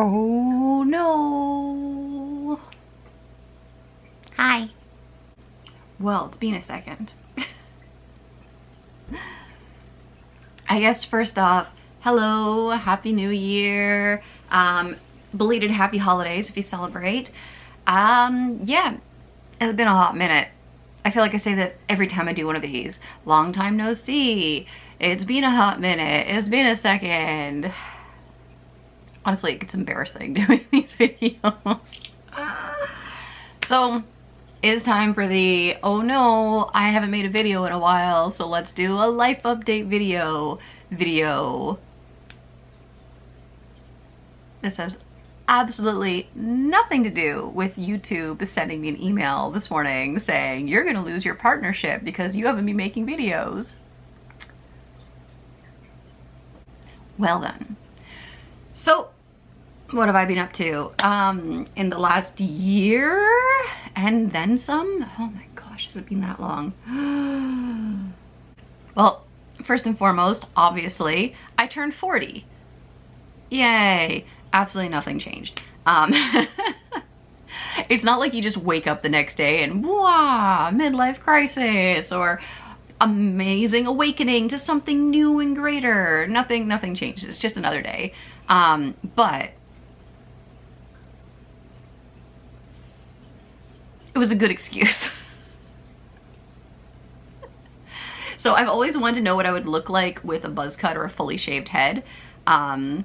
Oh no. Hi. Well, it's been a second. I guess first off, hello, happy new year. Belated happy holidays if you celebrate. Yeah, it's been a hot minute. I feel like I say that every time I do one of these. Long time no see. It's been a hot minute. It's been a second. Honestly, it gets embarrassing doing these videos. So it's time for the, oh no, I haven't made a video in a while, so let's do a life update video. This has absolutely nothing to do with YouTube sending me an email this morning saying you're gonna lose your partnership because you haven't been making videos. Well then. So what have I been up to in the last year and then some? Oh my gosh, has it been that long? Well, first and foremost, obviously, I turned 40. Yay, absolutely nothing changed. It's not like you just wake up the next day and wow, midlife crisis or amazing awakening to something new and greater. Nothing changes. It's just another day. But it was a good excuse. So I've always wanted to know what I would look like with a buzz cut or a fully shaved head. And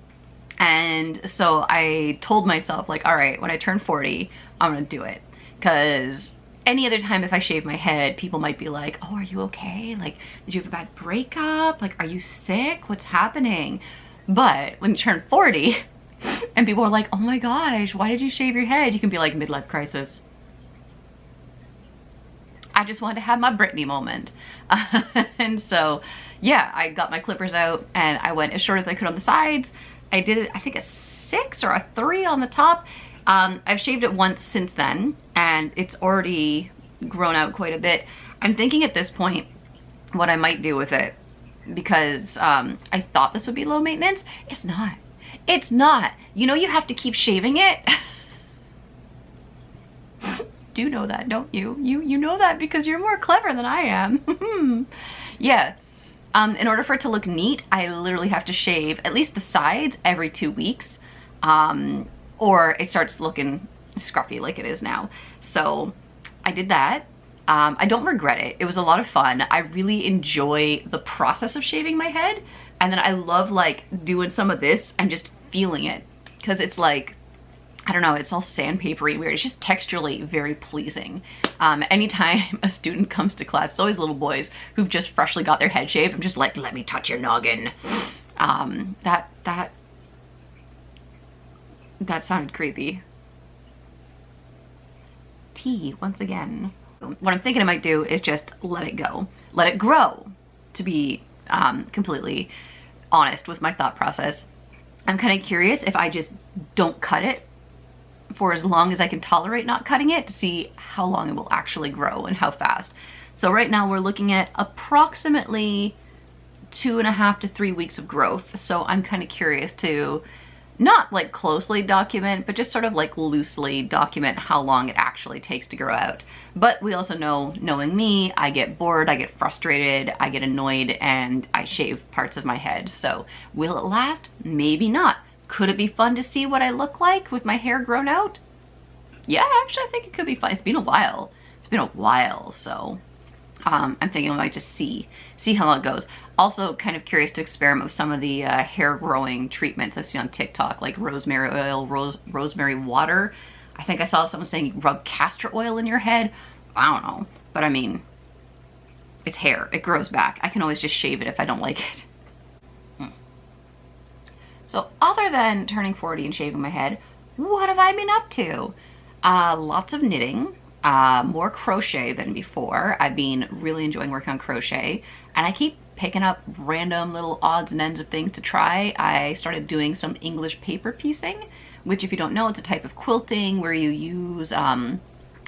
so I told myself, like, all right, when I turn 40, I'm gonna do it. Because any other time if I shave my head, people might be like, oh, are you okay? Like, did you have a bad breakup? Like, are you sick? What's happening? But when you turn 40 and people are like, oh my gosh, why did you shave your head? You can be like, midlife crisis. I just wanted to have my Britney moment. And so, yeah, I got my clippers out and I went as short as I could on the sides. I did, I think, a 6 or a 3 on the top. I've shaved it once since then and it's already grown out quite a bit. I'm thinking at this point what I might do with it, because I thought this would be low maintenance. It's not. It's not. You know you have to keep shaving it? Do know that, don't you? You know that because you're more clever than I am. Yeah. In order for it to look neat, I literally have to shave at least the sides every 2 weeks, or it starts looking scruffy like it is now. So I did that. I don't regret it. It was a lot of fun. I really enjoy the process of shaving my head. And then I love like doing some of this and just feeling it. Cause it's like, I don't know, it's all sandpapery weird. It's just texturally very pleasing. Anytime a student comes to class, it's always little boys who've just freshly got their head shaved. I'm just like, let me touch your noggin. That sounded creepy. Tea, once again. What I'm thinking I might do is just let it go. Let it grow, to be completely honest with my thought process. I'm kind of curious if I just don't cut it for as long as I can tolerate not cutting it to see how long it will actually grow and how fast. So right now we're looking at approximately 2.5 to 3 weeks of growth. So I'm kind of curious to not like closely document, but just sort of like loosely document how long it actually takes to grow out. But we also know, knowing me, I get bored, I get frustrated, I get annoyed, and I shave parts of my head. So will it last? Maybe not. Could it be fun to see what I look like with my hair grown out? Yeah, actually I think it could be fun. It's been a while. It's been a while, so I'm thinking I might just see how long it goes. Also kind of curious to experiment with some of the hair growing treatments I've seen on TikTok, like rosemary oil, rosemary water. I think I saw someone saying rub castor oil in your head. I don't know, but I mean, it's hair, it grows back. I can always just shave it if I don't like it. So other than turning 40 and shaving my head, what have I been up to? Lots of knitting, more crochet than before. I've been really enjoying working on crochet, and I keep picking up random little odds and ends of things to try. I started doing some English paper piecing, which, if you don't know, it's a type of quilting where you use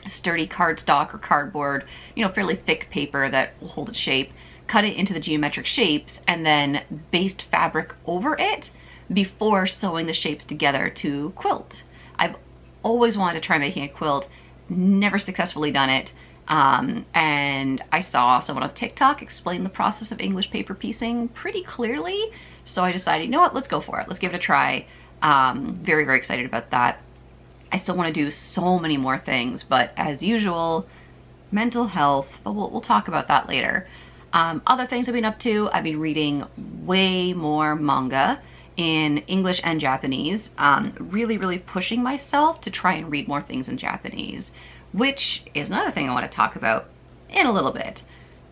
sturdy cardstock or cardboard, you know, fairly thick paper that will hold its shape, cut it into the geometric shapes, and then baste fabric over it before sewing the shapes together to quilt. I've always wanted to try making a quilt, never successfully done it. And I saw someone on TikTok explain the process of English paper piecing pretty clearly. So I decided, you know what, let's go for it. Let's give it a try. Very, very excited about that. I still want to do so many more things, but as usual, mental health, but we'll talk about that later. Other things I've been up to, I've been reading way more manga in English and Japanese, really, really pushing myself to try and read more things in Japanese, which is another thing I want to talk about in a little bit.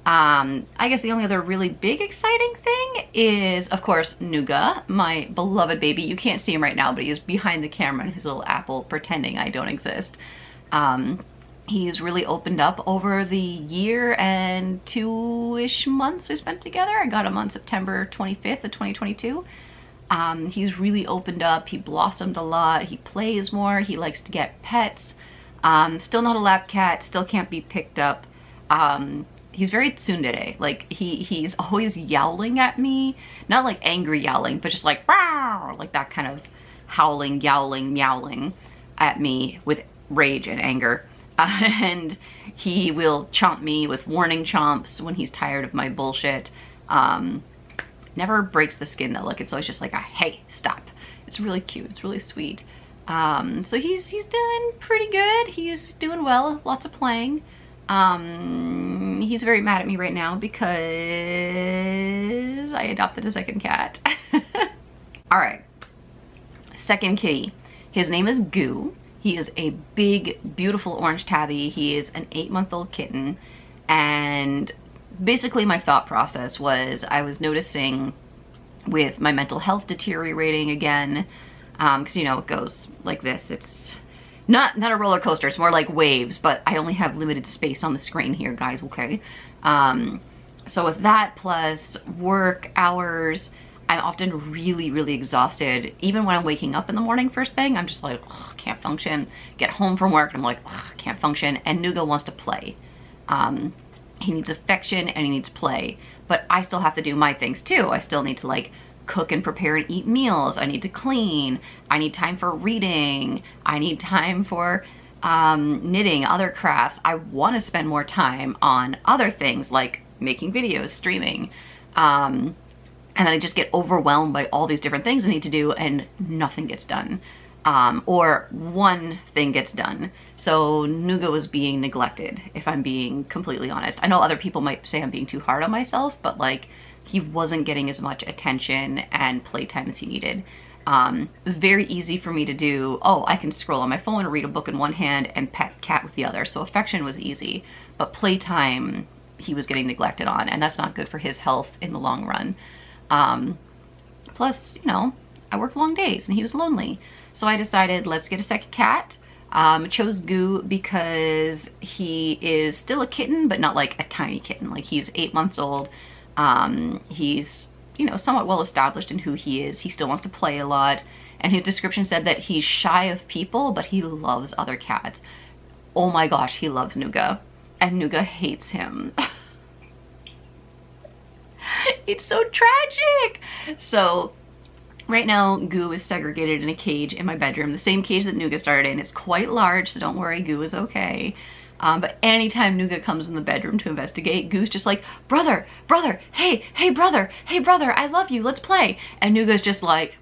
I guess the only other really big exciting thing is, of course, Nuga, my beloved baby. You can't see him right now, but he is behind the camera in his little apple pretending I don't exist. He's really opened up over the year and 2-ish months we spent together. I got him on September 25th of 2022. He's really opened up. He blossomed a lot. He plays more. He likes to get pets. Still not a lap cat. Still can't be picked up. He's very tsundere. Like he's always yowling at me. Not like angry yowling, but just like "Rawr!" Like that kind of howling, yowling, meowing at me with rage and anger. And he will chomp me with warning chomps when he's tired of my bullshit. Never breaks the skin though. Like it's always just like a hey, stop. It's really cute. It's really sweet. So he's doing pretty good. He's doing well. Lots of playing. He's very mad at me right now because I adopted a second cat. All right. Second kitty. His name is Goo. He is a big, beautiful orange tabby. He is an 8-month-old kitten. And basically my thought process was I was noticing with my mental health deteriorating again, because you know, it goes like this. It's not a roller coaster, it's more like waves, but I only have limited space on the screen here, guys, okay? So with that plus work hours, I'm often really, really exhausted. Even when I'm waking up in the morning first thing, I'm just like, oh, can't function. Get home from work and I'm like, oh, can't function. And Nuga wants to play. He needs affection and he needs play. But I still have to do my things too. I still need to like cook and prepare and eat meals. I need to clean. I need time for reading. I need time for knitting, other crafts. I want to spend more time on other things like making videos, streaming. And then I just get overwhelmed by all these different things I need to do and nothing gets done. Or one thing gets done. So Nuga was being neglected, if I'm being completely honest. I know other people might say I'm being too hard on myself, but like he wasn't getting as much attention and playtime as he needed. Very easy for me to do, oh, I can scroll on my phone and read a book in one hand and pet cat with the other. So affection was easy, but playtime he was getting neglected on, and that's not good for his health in the long run. Plus, you know, I work long days and he was lonely. So I decided, let's get a second cat. Chose Goo because he is still a kitten, but not like a tiny kitten. Like he's 8 months old. He's, you know, somewhat well established in who he is. He still wants to play a lot. And his description said that he's shy of people, but he loves other cats. Oh my gosh, he loves Nuga. And Nuga hates him. It's so tragic. So right now, Goo is segregated in a cage in my bedroom, the same cage that Nuga started in. It's quite large, so don't worry, Goo is okay. But anytime Nuga comes in the bedroom to investigate, Goo's just like, brother, brother, hey, brother, I love you, let's play. And Nuga's just like,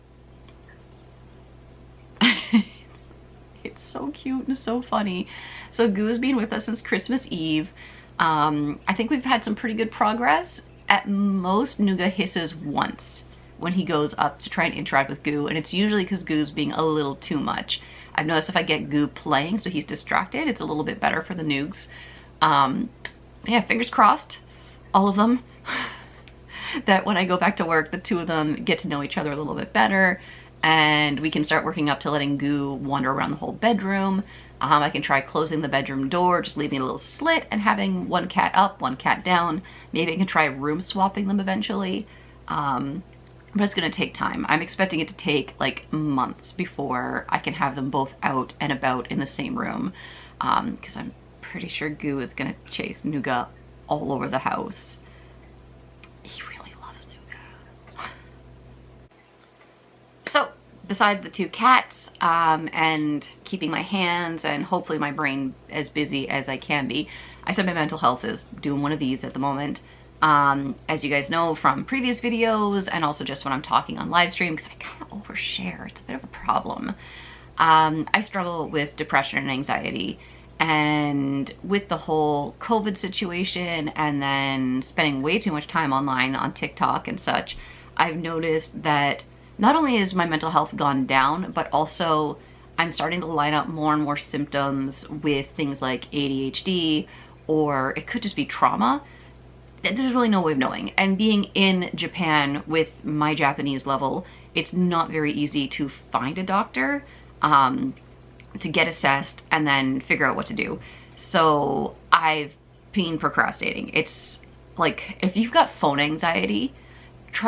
it's so cute and so funny. So Goo has been with us since Christmas Eve. I think we've had some pretty good progress. At most, Nuga hisses once when he goes up to try and interact with Goo, and it's usually because Goo's being a little too much. I've noticed if I get Goo playing so he's distracted, it's a little bit better for the Noogs. Yeah, fingers crossed, all of them, that when I go back to work, the two of them get to know each other a little bit better, and we can start working up to letting Goo wander around the whole bedroom. I can try closing the bedroom door, just leaving a little slit and having one cat up, one cat down. Maybe I can try room swapping them eventually. But it's gonna take time. I'm expecting it to take like months before I can have them both out and about in the same room. Because I'm pretty sure Goo is gonna chase Nuga all over the house. He really loves Nuga. besides the 2 cats and keeping my hands and hopefully my brain as busy as I can be, I said my mental health is doing one of these at the moment. As you guys know from previous videos and also just when I'm talking on live stream, because I kind of overshare, it's a bit of a problem. I struggle with depression and anxiety, and with the whole COVID situation and then spending way too much time online on TikTok and such, I've noticed that not only is my mental health gone down, but also I'm starting to line up more and more symptoms with things like ADHD, or it could just be trauma. There's really no way of knowing. And being in Japan with my Japanese level, it's not very easy to find a doctor to get assessed and then figure out what to do. So I've been procrastinating. It's like, if you've got phone anxiety,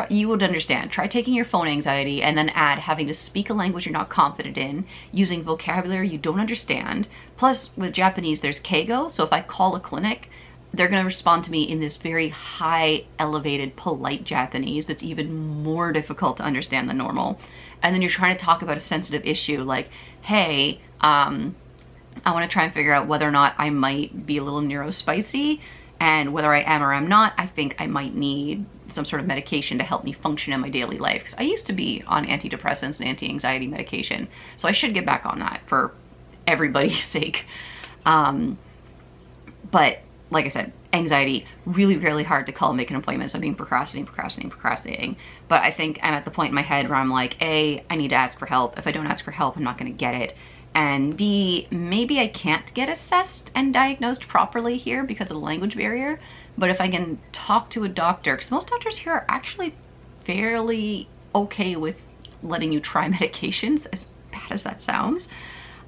you would understand. Try taking your phone anxiety and then add having to speak a language you're not confident in, using vocabulary you don't understand. Plus, with Japanese, there's keigo, so if I call a clinic, they're gonna respond to me in this very high, elevated, polite Japanese that's even more difficult to understand than normal. And then you're trying to talk about a sensitive issue like, hey, I wanna try and figure out whether or not I might be a little neurospicy, and whether I am or am not, I think I might need some sort of medication to help me function in my daily life. Because I used to be on antidepressants and anti-anxiety medication, so I should get back on that for everybody's sake. But like I said, anxiety, really, really hard to call and make an appointment, so I've been procrastinating. But I think I'm at the point in my head where I'm like, A, I need to ask for help. If I don't ask for help, I'm not gonna get it. And B, maybe I can't get assessed and diagnosed properly here because of the language barrier. But if I can talk to a doctor, because most doctors here are actually fairly okay with letting you try medications, as bad as that sounds.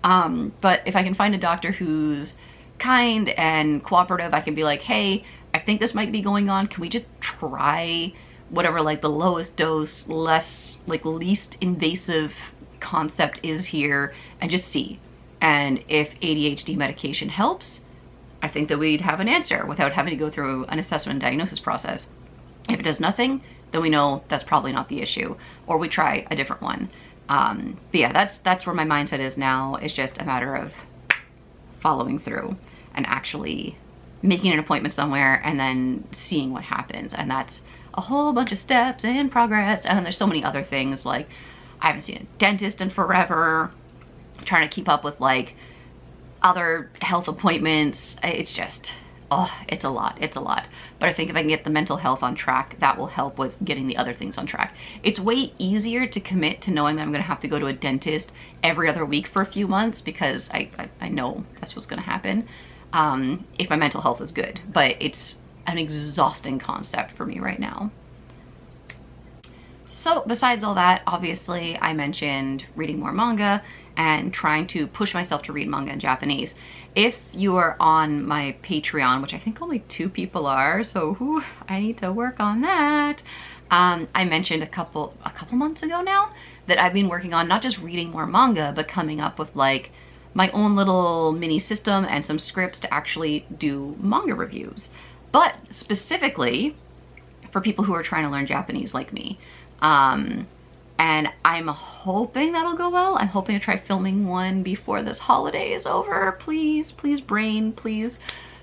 But if I can find a doctor who's kind and cooperative, I can be like, hey, I think this might be going on. Can we just try whatever like the lowest dose, least invasive concept is here and just see. And if ADHD medication helps, I think that we'd have an answer without having to go through an assessment and diagnosis process. If it does nothing, then we know that's probably not the issue, or we try a different one. But yeah, that's where my mindset is now. It's just a matter of following through and actually making an appointment somewhere and then seeing what happens. And that's a whole bunch of steps in progress. And then there's so many other things, like I haven't seen a dentist in forever, I'm trying to keep up with like other health appointments. It's just, oh, it's a lot. But I think if I can get the mental health on track, that will help with getting the other things on track. It's way easier to commit to knowing that I'm gonna have to go to a dentist every other week for a few months, because I know that's what's gonna happen if my mental health is good. But it's an exhausting concept for me right now. So besides all that, obviously I mentioned reading more manga and trying to push myself to read manga in Japanese. If you are on my Patreon, which I think only 2 people are, so I need to work on that. I mentioned a couple months ago now that I've been working on not just reading more manga, but coming up with like my own little mini system and some scripts to actually do manga reviews. But specifically for people who are trying to learn Japanese like me. And I'm hoping that'll go well. I'm hoping to try filming one before this holiday is over. Please, brain, please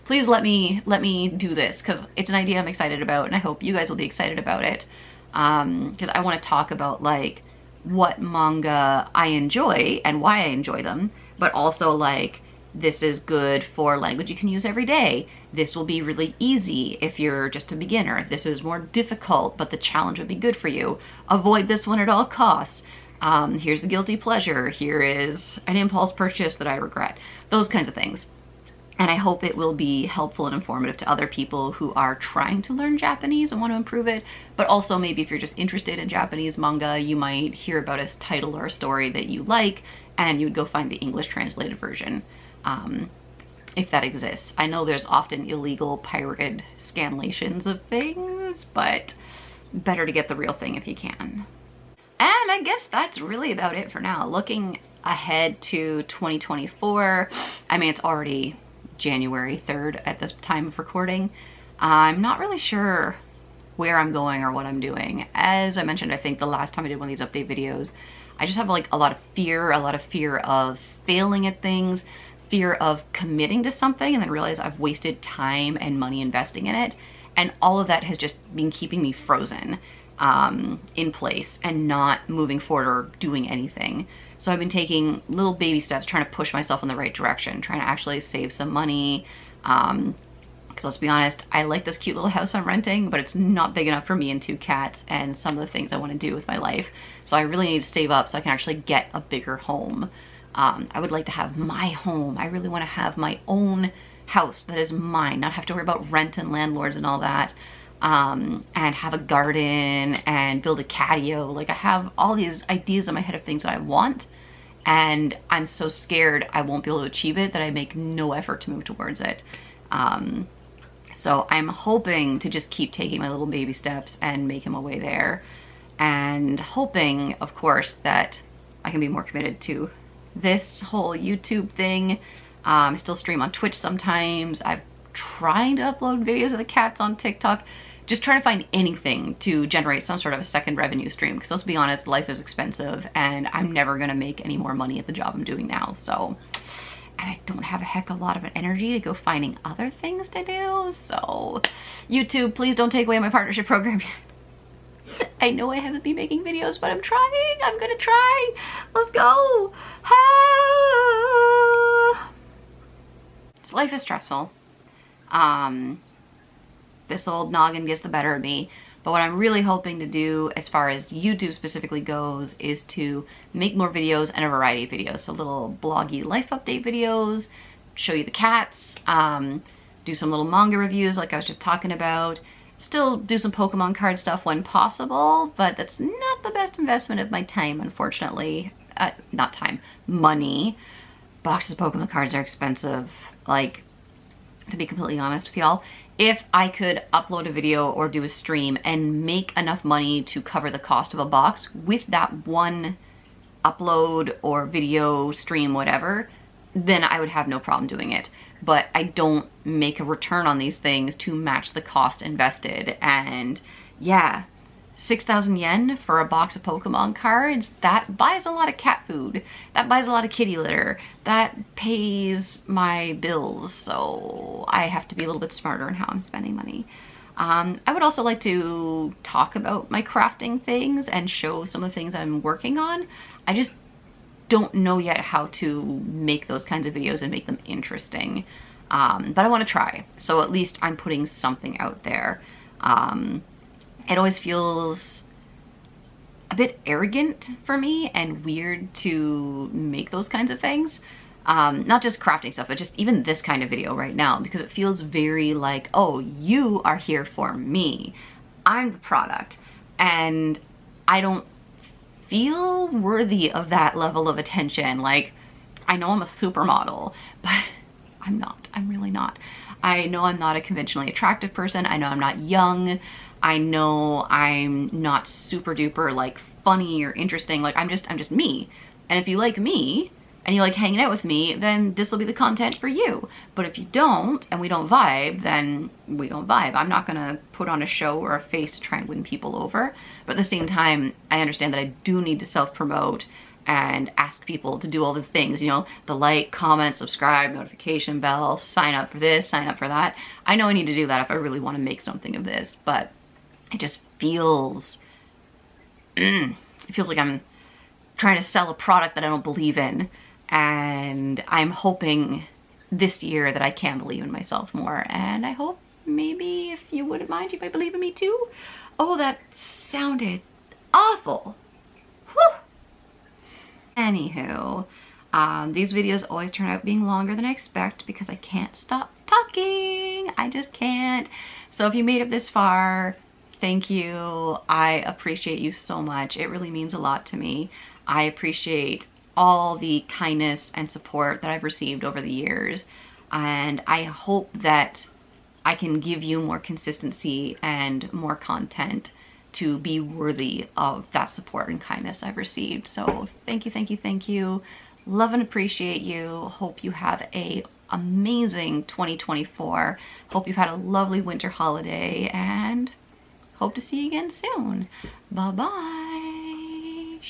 let me do this, because it's an idea I'm excited about, and I hope you guys will be excited about it. Because I want to talk about like what manga I enjoy and why I enjoy them, but also like, this is good for language you can use every day. This will be really easy if you're just a beginner. This is more difficult, but the challenge would be good for you. Avoid this one at all costs. Here's a guilty pleasure. Here is an impulse purchase that I regret. Those kinds of things. And I hope it will be helpful and informative to other people who are trying to learn Japanese and want to improve it. But also maybe if you're just interested in Japanese manga, you might hear about a title or a story that you like, and you would go find the English translated version. If that exists. I know there's often illegal pirated scanlations of things, but better to get the real thing if you can. And I guess that's really about it for now. Looking ahead to 2024, I mean, it's already January 3rd at this time of recording. I'm not really sure where I'm going or what I'm doing. As I mentioned, I think the last time I did one of these update videos, I just have like a lot of fear of failing at things, fear of committing to something and then realize I've wasted time and money investing in it. And all of that has just been keeping me frozen in place and not moving forward or doing anything. So I've been taking little baby steps, trying to push myself in the right direction, trying to actually save some money. Because let's be honest, I like this cute little house I'm renting, but it's not big enough for me and 2 cats and some of the things I want to do with my life. So I really need to save up so I can actually get a bigger home. I would like to have my home. I really want to have my own house that is mine, not have to worry about rent and landlords and all that. And have a garden and build a catio. Like, I have all these ideas in my head of things that I want, and I'm so scared I won't be able to achieve it that I make no effort to move towards it. So I'm hoping to just keep taking my little baby steps and making my way there, and hoping, of course, that I can be more committed to this whole YouTube thing. I still stream on Twitch sometimes. I'm trying to upload videos of the cats on TikTok. Just trying to find anything to generate some sort of a second revenue stream, because let's be honest, life is expensive and I'm never gonna make any more money at the job I'm doing now. So, and I don't have a heck of a lot of energy to go finding other things to do. So YouTube, please don't take away my partnership program yet. I know I haven't been making videos, but I'm trying. I'm gonna try. Let's go. So life is stressful. This old noggin gets the better of me. But what I'm really hoping to do, as far as YouTube specifically goes, is to make more videos and a variety of videos. So little bloggy life update videos, show you the cats, do some little manga reviews like I was just talking about, still do some Pokemon card stuff when possible, but that's not the best investment of my time, unfortunately. Not time, money. Boxes of Pokemon cards are expensive. Like, to be completely honest with y'all, if I could upload a video or do a stream and make enough money to cover the cost of a box with that one upload or video, stream, whatever, then I would have no problem doing it. But I don't make a return on these things to match the cost invested. And yeah, 6,000 yen for a box of Pokemon cards, that buys a lot of cat food, that buys a lot of kitty litter, that pays my bills, so I have to be a little bit smarter in how I'm spending money. I would also like to talk about my crafting things and show some of the things I'm working on. I just don't know yet how to make those kinds of videos and make them interesting, but I want to try, so at least I'm putting something out there. It always feels a bit arrogant for me and weird to make those kinds of things. Not just crafting stuff, but just even this kind of video right now, because it feels very like, oh, you are here for me. I'm the product. And I don't feel worthy of that level of attention. Like, I know I'm a supermodel, but I'm not. I'm really not. I know I'm not a conventionally attractive person. I know I'm not young. I know I'm not super duper like funny or interesting. Like, I'm just me. And if you like me and you like hanging out with me, then this will be the content for you. But if you don't and we don't vibe, then we don't vibe. I'm not gonna put on a show or a face to try and win people over. But at the same time, I understand that I do need to self-promote and ask people to do all the things, you know, the like, comment, subscribe, notification bell, sign up for this, sign up for that. I know I need to do that if I really want to make something of this, but it just feels, it feels like I'm trying to sell a product that I don't believe in. And I'm hoping this year that I can believe in myself more. And I hope maybe, if you wouldn't mind, you might believe in me too. Oh, that sounded awful. Whew. Anywho, these videos always turn out being longer than I expect because I can't stop talking. I just can't. So if you made it this far, thank you. I appreciate you so much. It really means a lot to me. I appreciate all the kindness and support that I've received over the years. And I hope that I can give you more consistency and more content to be worthy of that support and kindness I've received. So thank you, thank you, thank you. Love and appreciate you. Hope you have a amazing 2024. Hope you've had a lovely winter holiday and hope to see you again soon. Bye-bye.